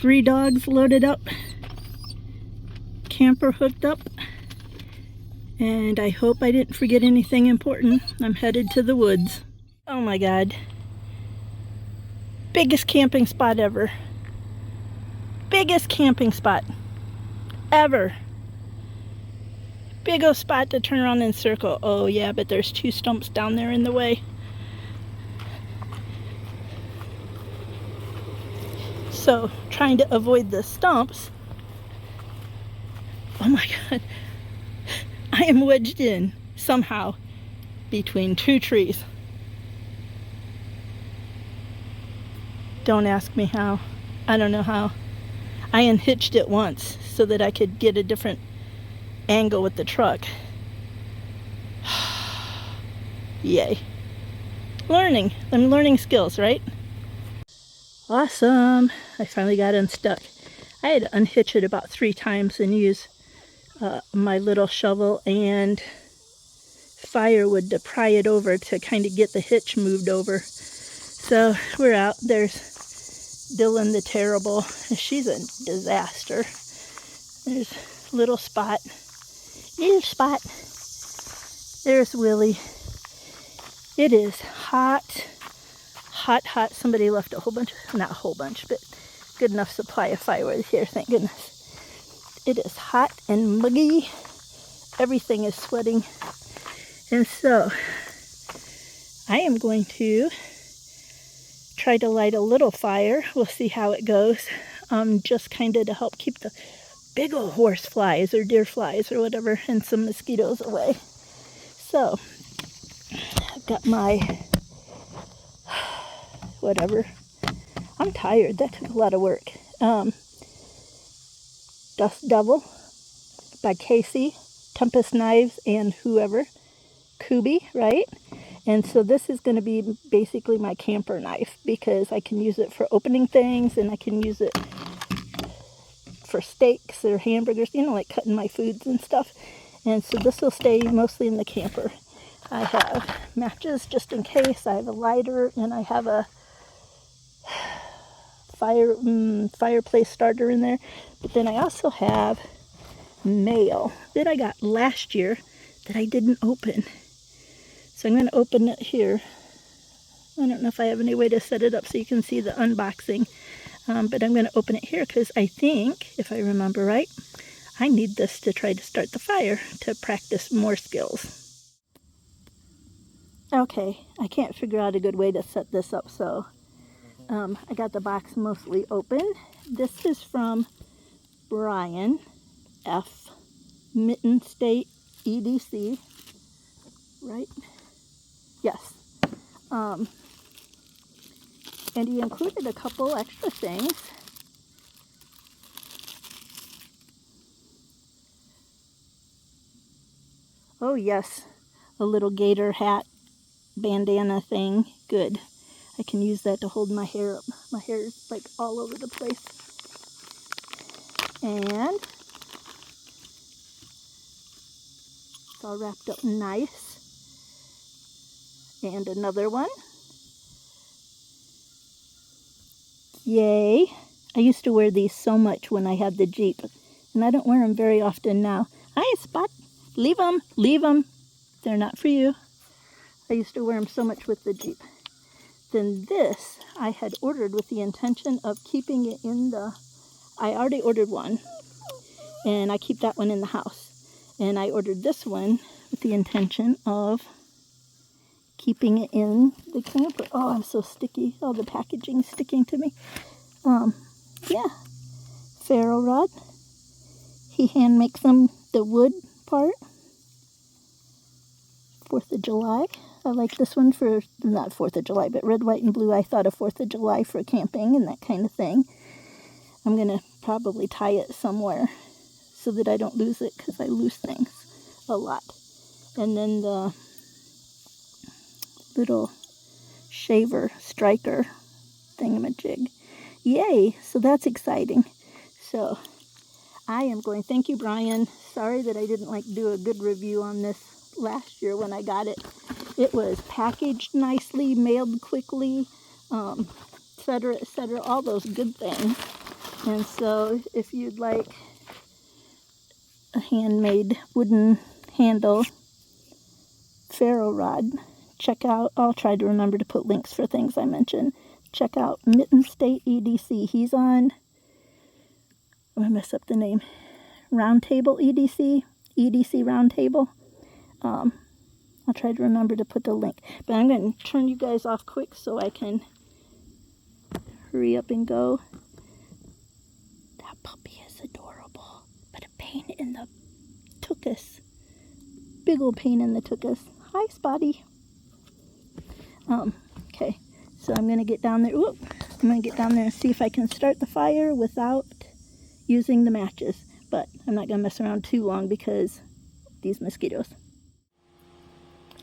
3 dogs loaded up, camper hooked up, and I hope I didn't forget anything important. I'm headed to the woods. Oh my God. Biggest camping spot ever. Biggest camping spot ever. Big old spot to turn around and circle. Oh yeah, but there's 2 stumps down there in the way. So trying to avoid the stumps. Oh my God. I am wedged in somehow between 2 trees. Don't ask me how. I don't know how. I unhitched it once so that I could get a different angle with the truck. Yay. Learning. I'm learning skills, right? Awesome. I finally got unstuck. I had to unhitch it about 3 times and use my little shovel and firewood to pry it over to kind of get the hitch moved over. So we're out. There's Dylan the Terrible. She's a disaster. There's little spot. Little spot. There's Willie. It is hot. Hot, hot. Somebody left a whole bunch, not a whole bunch, but good enough supply of firewood here, thank goodness. It is hot and muggy. Everything is sweating. And so I am going to try to light a little fire. We'll see how it goes. Just kind of to help keep the big old horse flies or deer flies or whatever and some mosquitoes away. So I've got my whatever. I'm tired. That took a lot of work. Dust Devil by Casey, Tempest knives and whoever. Kubi, right? And so this is going to be basically my camper knife because I can use it for opening things and I can use it for steaks or hamburgers, you know, like cutting my foods and stuff. And so this will stay mostly in the camper. I have matches just in case. I have a lighter and I have a fireplace starter in there. But then I also have mail that I got last year that I didn't open. So I'm going to open it here. I don't know if I have any way to set it up so you can see the unboxing. But I'm going to open it here because I think, if I remember right, I need this to try to start the fire to practice more skills. Okay, I can't figure out a good way to set this up, so I got the box mostly open. This is from Brian F. Mitten State EDC, right? Yes. And he included a couple extra things. Oh yes, a little gator hat bandana thing. Good. I can use that to hold my hair up. My hair is like all over the place. And it's all wrapped up nice. And another one. Yay. I used to wear these so much when I had the Jeep. And I don't wear them very often now. Hi, Spot. Leave them. Leave them. They're not for you. I used to wear them so much with the Jeep. Then this I had ordered with the intention of keeping it in the... I already ordered one. And I keep that one in the house. And I ordered this one with the intention of keeping it in the camper. Oh, I'm so sticky. All the packaging's sticking to me. Yeah. Ferro rod. He hand makes them, the wood part. 4th of July. I like this one for, not 4th of July, but red, white, and blue. I thought of 4th of July for camping and that kind of thing. I'm going to probably tie it somewhere so that I don't lose it because I lose things a lot. And then the little shaver striker thingamajig. Yay! So that's exciting. So I am going, thank you, Brian. Sorry that I didn't do a good review on this last year when I got it. It was packaged nicely, mailed quickly, etc., etc., all those good things. And so if you'd like a handmade wooden handle ferro rod, check out, I'll try to remember to put links for things I mentioned. Check out Mitten State EDC. He's on, I'm going to mess up the name, Roundtable EDC, EDC Roundtable. I'll try to remember to put the link. But I'm going to turn you guys off quick so I can hurry up and go. That puppy is adorable. But a pain in the tuchus. Big old pain in the tuchus. Hi, Spotty. Okay. So I'm going to get down there. Whoop, I'm going to get down there and see if I can start the fire without using the matches. But I'm not going to mess around too long because these mosquitoes.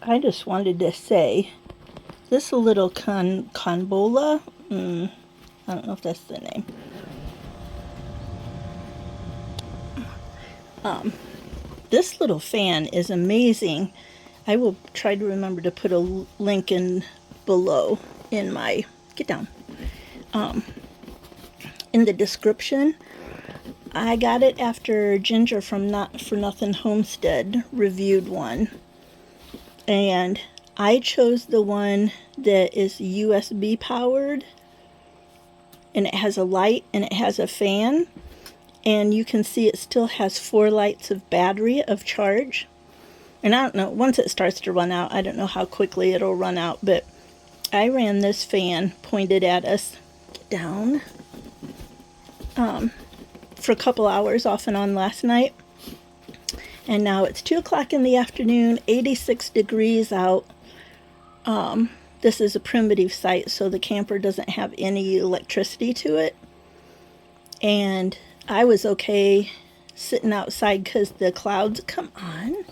I just wanted to say, this little conbola, I don't know if that's the name. This little fan is amazing. I will try to remember to put a link in below in my, get down, in the description. I got it after Ginger from Not For Nothing Homestead reviewed one. And I chose the one that is USB powered, and it has a light and it has a fan, and you can see it still has 4 lights of battery of charge. And I don't know, once it starts to run out, I don't know how quickly it'll run out, but I ran this fan pointed at us, get down, for a couple hours off and on last night. And now it's 2 o'clock in the afternoon, 86 degrees out. This is a primitive site, so the camper doesn't have any electricity to it. And I was okay sitting outside because the clouds, come on,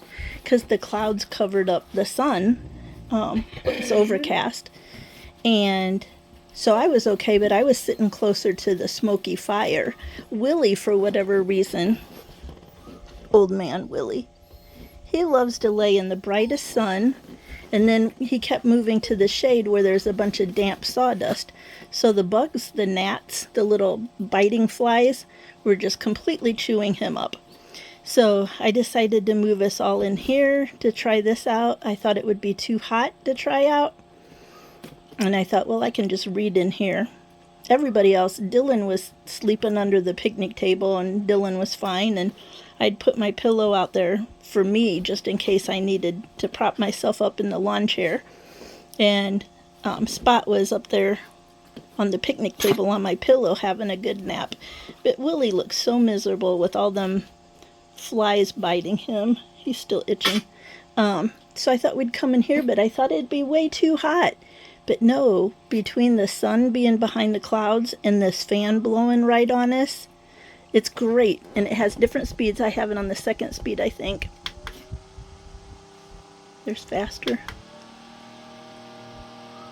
because the clouds covered up the sun. It's overcast. And so I was okay, but I was sitting closer to the smoky fire. Willie, for whatever reason, old man Willie, he loves to lay in the brightest sun, and then he kept moving to the shade where there's a bunch of damp sawdust. So the bugs, the gnats, the little biting flies were just completely chewing him up. So I decided to move us all in here to try this out. I thought it would be too hot to try out, and I thought, well, I can just read in here. Everybody else, Dylan was sleeping under the picnic table, and Dylan was fine, and I'd put my pillow out there for me just in case I needed to prop myself up in the lawn chair. And Spot was up there on the picnic table on my pillow having a good nap. But Willie looked so miserable with all them flies biting him. He's still itching. So I thought we'd come in here, but I thought it'd be way too hot. But no, between the sun being behind the clouds and this fan blowing right on us, it's great. And it has different speeds. I have it on the 2nd speed, I think. There's faster.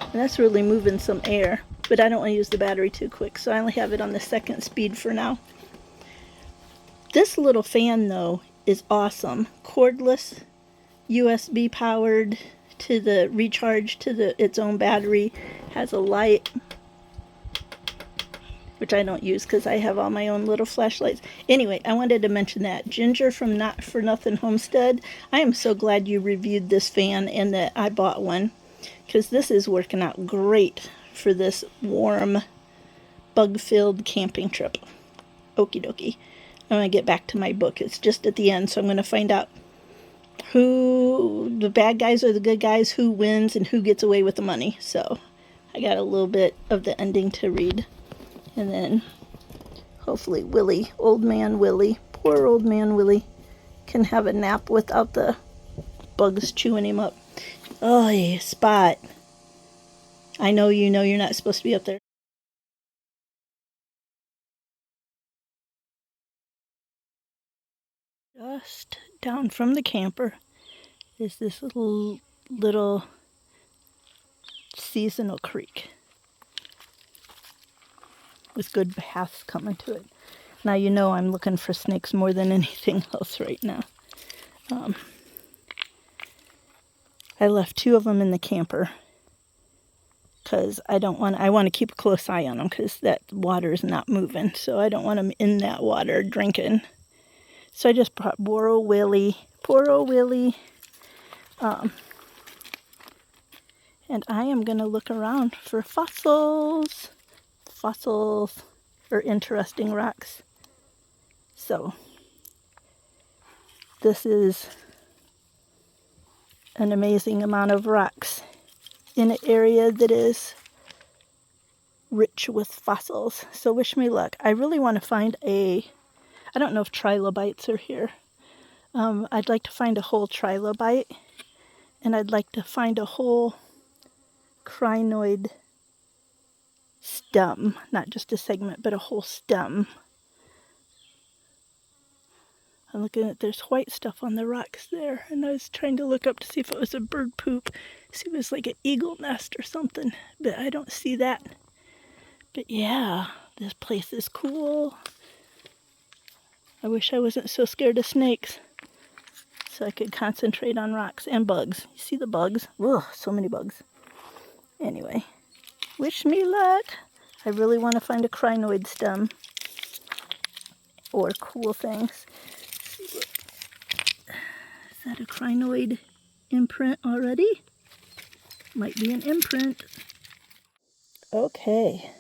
And that's really moving some air. But I don't want to use the battery too quick, so I only have it on the 2nd speed for now. This little fan, though, is awesome. Cordless, USB powered, to the recharge to its own battery, has a light, which I don't use because I have all my own little flashlights. Anyway, I wanted to mention that. Ginger from Not For Nothing Homestead, I am so glad you reviewed this fan and that I bought one, because this is working out great for this warm, bug-filled camping trip. Okie dokie. I'm going to get back to my book. It's just at the end, so I'm going to find out who the bad guys or the good guys, who wins, and who gets away with the money. So I got a little bit of the ending to read. And then hopefully Willie, old man Willie, poor old man Willie, can have a nap without the bugs chewing him up. Oh, yeah, Spot. I know you know you're not supposed to be up there. Just down from the camper is this little seasonal creek with good paths coming to it. Now you know I'm looking for snakes more than anything else right now. I left 2 of them in the camper because I want to keep a close eye on them because that water is not moving. So I don't want them in that water drinking. So I just brought poor old Willie. And I am going to look around for fossils or interesting rocks. So this is an amazing amount of rocks in an area that is rich with fossils. So wish me luck. I really want to find I don't know if trilobites are here. I'd like to find a whole trilobite, and I'd like to find a whole crinoid stem, not just a segment, but a whole stem. I'm looking at, there's white stuff on the rocks there, and I was trying to look up to see if it was a bird poop, see if it was like an eagle nest or something, but I don't see that. But yeah, this place is cool. I wish I wasn't so scared of snakes, so I could concentrate on rocks and bugs. You see the bugs? Ugh, so many bugs. Anyway, wish me luck. I really want to find a crinoid stem or cool things. Is that a crinoid imprint already? Might be an imprint. Okay,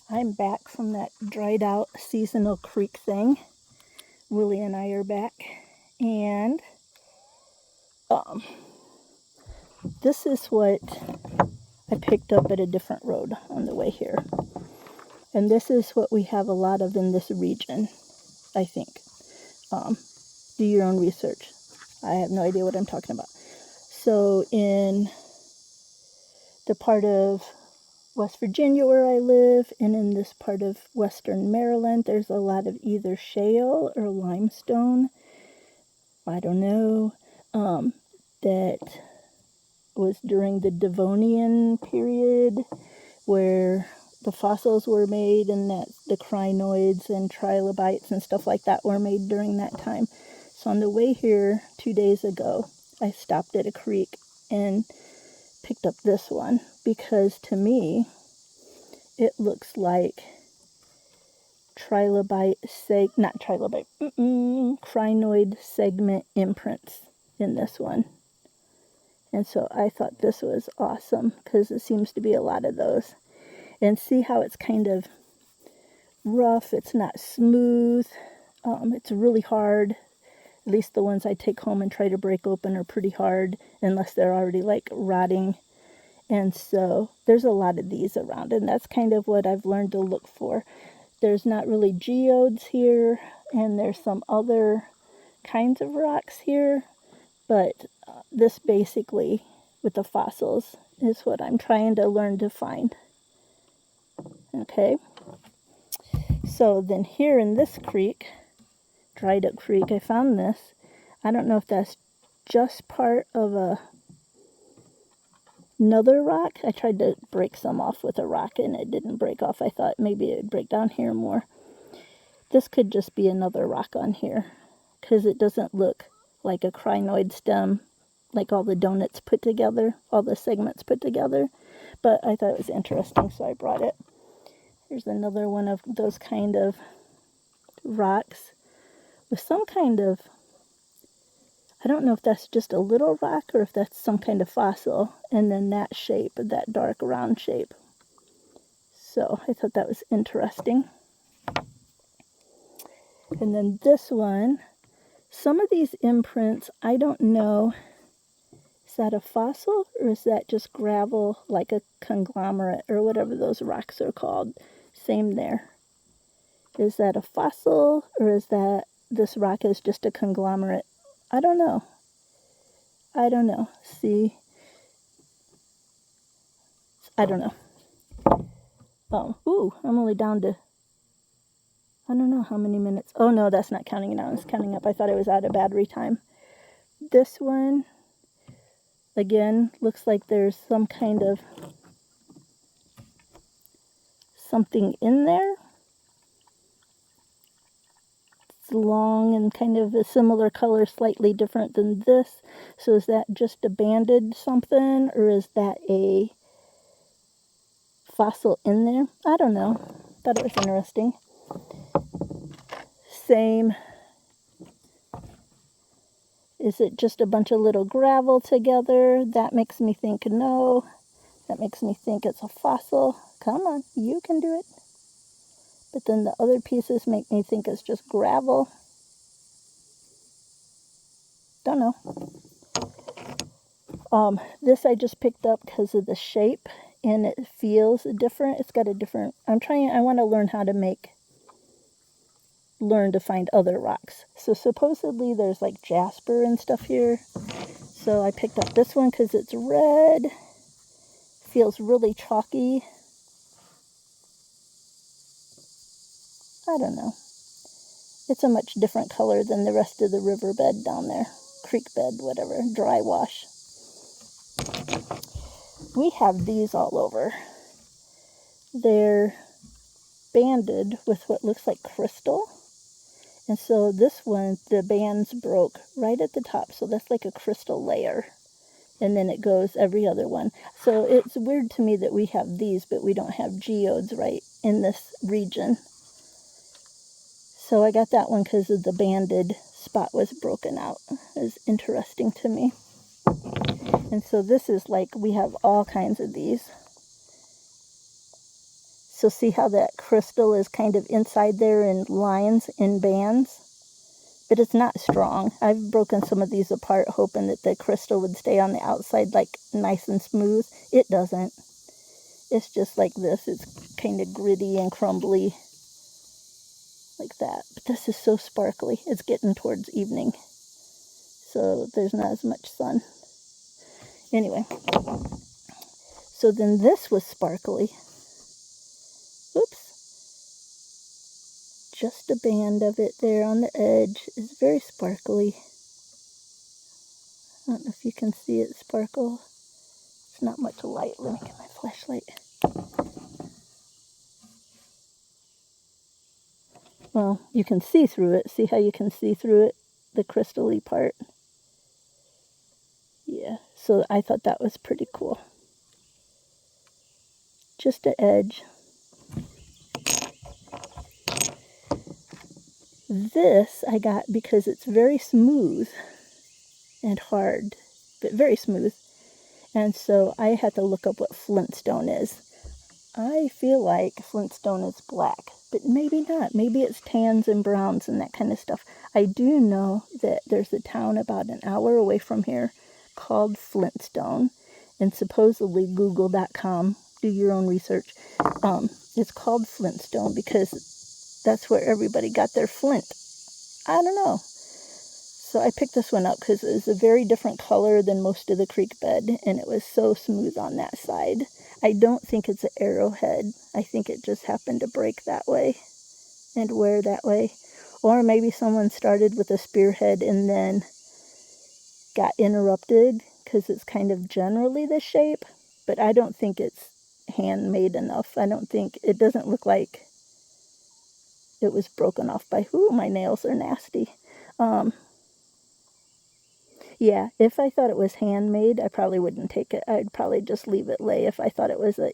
I'm back from that dried out seasonal creek thing. Willie and I are back, and this is what I picked up at a different road on the way here. And this is what we have a lot of in this region, I think. Do your own research. I have no idea what I'm talking about. So in the part of West Virginia where I live, and in this part of Western Maryland, there's a lot of either shale or limestone, I don't know, that was during the Devonian period where the fossils were made, and that the crinoids and trilobites and stuff like that were made during that time. So on the way here 2 days ago, I stopped at a creek and picked up this one because to me it looks like crinoid segment imprints in this one. And so I thought this was awesome because it seems to be a lot of those. And see how it's kind of rough, it's not smooth, it's really hard. At least the ones I take home and try to break open are pretty hard unless they're already like rotting. And so there's a lot of these around, and that's kind of what I've learned to look for. There's not really geodes here, and there's some other kinds of rocks here, but this basically, with the fossils, is what I'm trying to learn to find. Okay, so then here in this creek, dried up creek, I found this. I don't know if that's just part of another rock. I tried to break some off with a rock and it didn't break off. I thought maybe it would break down here more. This could just be another rock on here because it doesn't look like a crinoid stem, like all the donuts put together, all the segments put together. But I thought it was interesting, so I brought it. Here's another one of those kind of rocks with some kind of, I don't know if that's just a little rock or if that's some kind of fossil, and then that shape, that dark round shape. So I thought that was interesting. And then this one, some of these imprints, I don't know, is that a fossil or is that just gravel, like a conglomerate or whatever those rocks are called? Same there. Is that a fossil or is that this rock is just a conglomerate? I don't know. See? I don't know. I'm only down to, I don't know how many minutes. Oh no, that's not counting down, it's counting up. I thought it was out of battery time. This one, again, looks like there's some kind of something in there. It's long and kind of a similar color, slightly different than this. So is that just a banded something, or is that a fossil in there. I don't know. Thought it was interesting. Same. Is it just a bunch of little gravel together? That makes me think no. That makes me think it's a fossil. Come on, you can do it. But then the other pieces make me think it's just gravel. Don't know. This I just picked up because of the shape, and it feels different. It's got a different, I want to learn how to learn to find other rocks. So supposedly there's like jasper and stuff here. So I picked up this one because it's red. Feels really chalky. I don't know. It's a much different color than the rest of the riverbed down there. Creek bed, whatever, dry wash. We have these all over. They're banded with what looks like crystal. And so this one, the bands broke right at the top. So that's like a crystal layer. And then it goes every other one. So it's weird to me that we have these, but we don't have geodes right in this region. So I got that one because of the banded spot was broken out. It was interesting to me. And so this is like, we have all kinds of these. So see how that crystal is kind of inside there in lines, in bands? But it's not strong. I've broken some of these apart hoping that the crystal would stay on the outside like nice and smooth. It doesn't. It's just like this. It's kind of gritty and crumbly. Like that. But this is so sparkly. It's getting towards evening. So there's not as much sun. Anyway. So then this was sparkly. Oops. Just a band of it there on the edge is very sparkly. I don't know if you can see it sparkle. It's not much light. Let me get my flashlight. Well, you can see through it. See how you can see through it? The crystal-y part. Yeah, so I thought that was pretty cool. Just an edge. This I got because it's very smooth and hard, but very smooth. And so I had to look up what flintstone is. I feel like flintstone is black, but maybe not. Maybe it's tans and browns and that kind of stuff. I do know that there's a town about an hour away from here called Flintstone, and supposedly Google.com, do your own research, it's called Flintstone because that's where everybody got their flint. I don't know. So I picked this one up because it was a very different color than most of the creek bed, and it was so smooth on that side. I don't think it's an arrowhead. I think it just happened to break that way and wear that way. Or maybe someone started with a spearhead and then got interrupted because it's kind of generally the shape, but I don't think it's handmade enough. I don't think, it doesn't look like it was broken off by, ooh, my nails are nasty. Yeah, if I thought it was handmade, I probably wouldn't take it. I'd probably just leave it lay if I thought it was a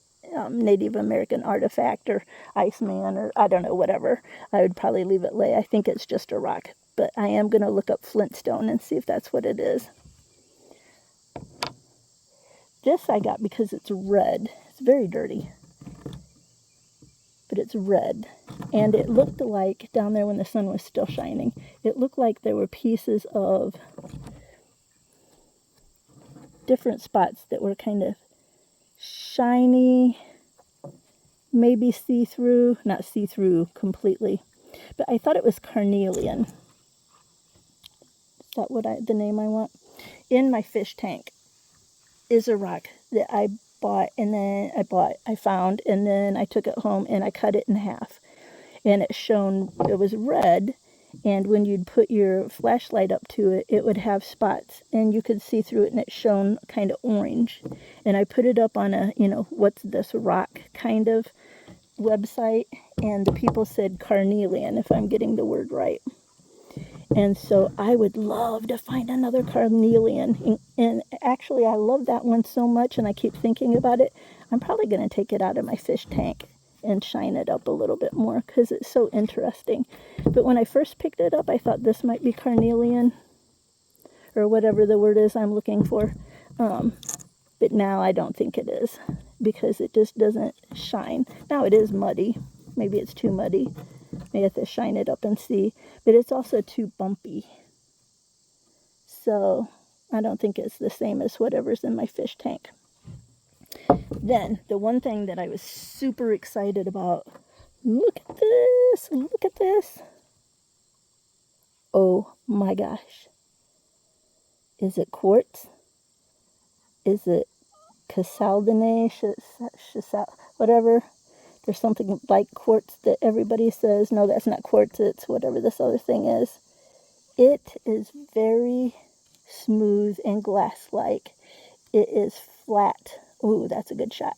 Native American artifact or Iceman or I don't know, whatever. I would probably leave it lay. I think it's just a rock. But I am going to look up Flintstone and see if that's what it is. This I got because it's red. It's very dirty. But it's red. And it looked like, down there when the sun was still shining, it looked like there were pieces of different spots that were kind of shiny, maybe see-through, not see-through completely, but I thought it was carnelian. Is that what the name I want? In my fish tank is a rock that I bought, and then I found, and then I took it home and I cut it in half, and it was red. And when you'd put your flashlight up to it, it would have spots, and you could see through it, and it shone kind of orange. And I put it up on a, what's this rock kind of website, and the people said carnelian, if I'm getting the word right. And so I would love to find another carnelian. And actually, I love that one so much, and I keep thinking about it. I'm probably going to take it out of my fish tank and shine it up a little bit more because it's so interesting. But when I first picked it up, I thought this might be carnelian or whatever the word is I'm looking for. But now I don't think it is because it just doesn't shine. Now it is muddy. Maybe it's too muddy. May have to shine it up and see. But it's also too bumpy. So I don't think it's the same as whatever's in my fish tank. Then the one thing that I was super excited about, look at this, look at this. Oh my gosh. Is it quartz? Is it Casaldine, whatever? There's something like quartz that everybody says, no, that's not quartz, it's whatever this other thing is. It is very smooth and glass-like. It is flat. Ooh, that's a good shot.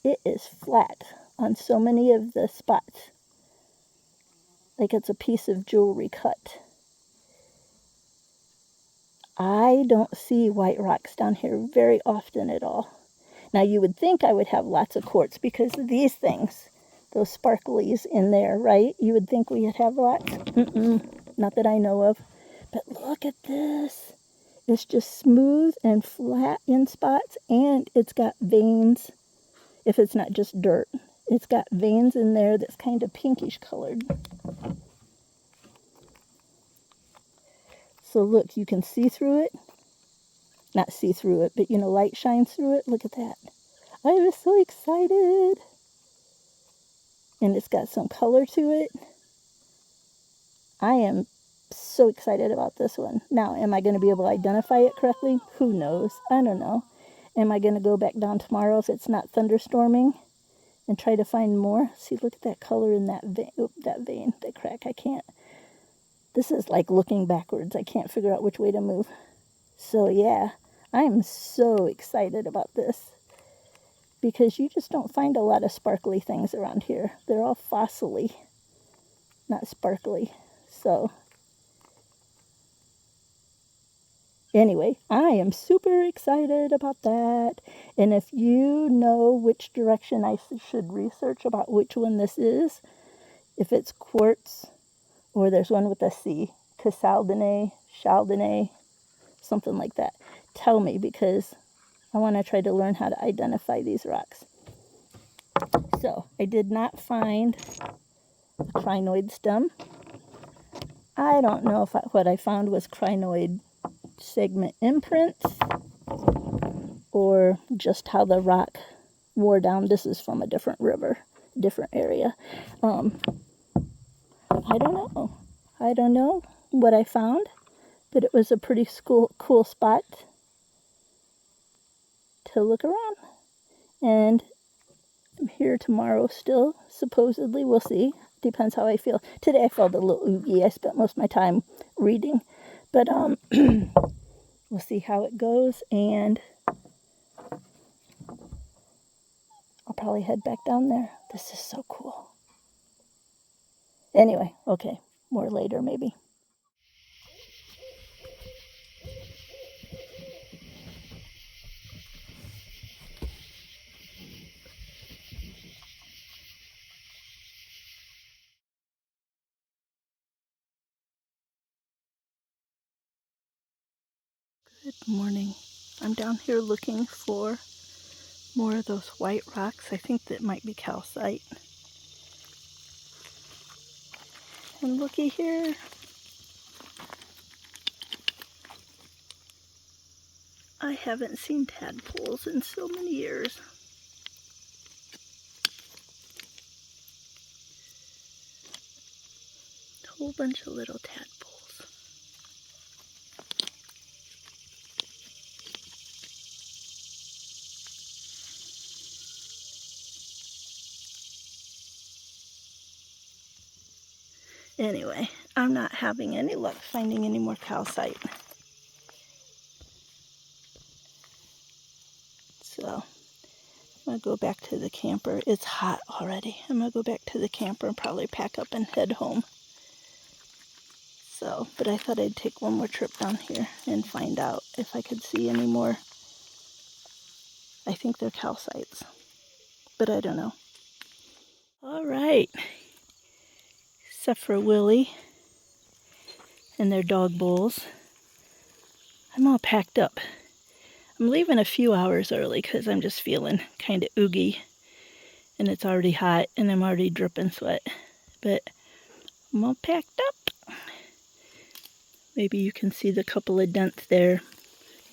It is flat on so many of the spots. Like it's a piece of jewelry cut. I don't see white rocks down here very often at all. Now you would think I would have lots of quartz because of these things, those sparklies in there, right? You would think we'd have lots. Not that I know of. But look at this. It's just smooth and flat in spots, and it's got veins. If it's not just dirt, it's got veins in there that's kind of pinkish colored. So look, you can see through it. Not see through it, but you know, light shines through it. Look at that. I was so excited. And it's got some color to it. I am so excited about this one. Now, am I going to be able to identify it correctly? Who knows? I don't know. Am I going to go back down tomorrow if it's not thunderstorming and try to find more? See, look at that color in that vein. Oop, that vein, that crack. I can't. This is like looking backwards. I can't figure out which way to move. So yeah, I'm so excited about this because you just don't find a lot of sparkly things around here. They're all fossily, not sparkly. So anyway, I am super excited about that. And if you know which direction I should research about which one this is, if it's quartz or there's one with a C, Casaldine, Chaldine, something like that, tell me because I want to try to learn how to identify these rocks. So I did not find a crinoid stem. I don't know if what I found was crinoid segment imprints or just how the rock wore down. This is from a different river, different area. I don't know. I don't know what I found, but it was a pretty cool spot to look around. And I'm here tomorrow still, supposedly. We'll see. Depends how I feel. Today I felt a little oogie. I spent most of my time reading. But we'll see how it goes, and I'll probably head back down there. This is so cool. Anyway, okay, more later maybe. Good morning. I'm down here looking for more of those white rocks. I think that might be calcite. And looky here. I haven't seen tadpoles in so many years. A whole bunch of little tadpoles. Anyway, I'm not having any luck finding any more calcite. So I'm going to go back to the camper. It's hot already. I'm going to go back to the camper and probably pack up and head home. So, but I thought I'd take one more trip down here and find out if I could see any more. I think they're calcites. but I don't know. All right. Except for Willie and their dog bowls. I'm all packed up. I'm leaving a few hours early because I'm just feeling kind of oogie. And it's already hot and I'm already dripping sweat. But I'm all packed up. Maybe you can see the couple of dents there.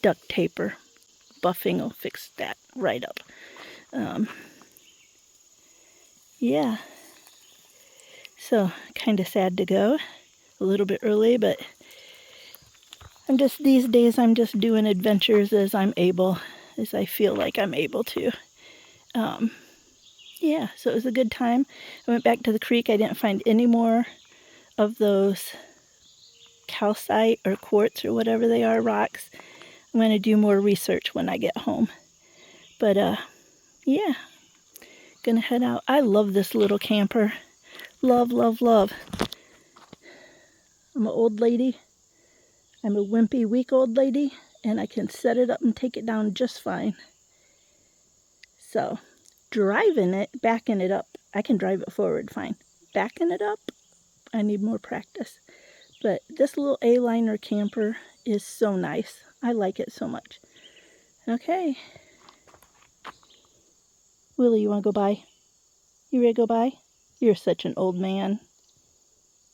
Duct tape or buffing will fix that right up. Yeah. So, kind of sad to go a little bit early, but these days I'm just doing adventures as I'm able, as I feel like I'm able to. Yeah, so it was a good time. I went back to the creek. I didn't find any more of those calcite or quartz or whatever they are, rocks. I'm going to do more research when I get home. But, yeah, gonna head out. I love this little camper. Love, love, love. I'm an old lady. I'm a wimpy, weak old lady, and I can set it up and take it down just fine. So, driving it, backing it up, I can drive it forward fine. Backing it up, I need more practice. But this little A-liner camper is so nice. I like it so much. Okay. Willie, you want to go by? You ready to go by? You're such an old man.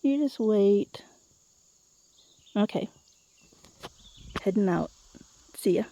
You just wait. Okay. Heading out. See ya.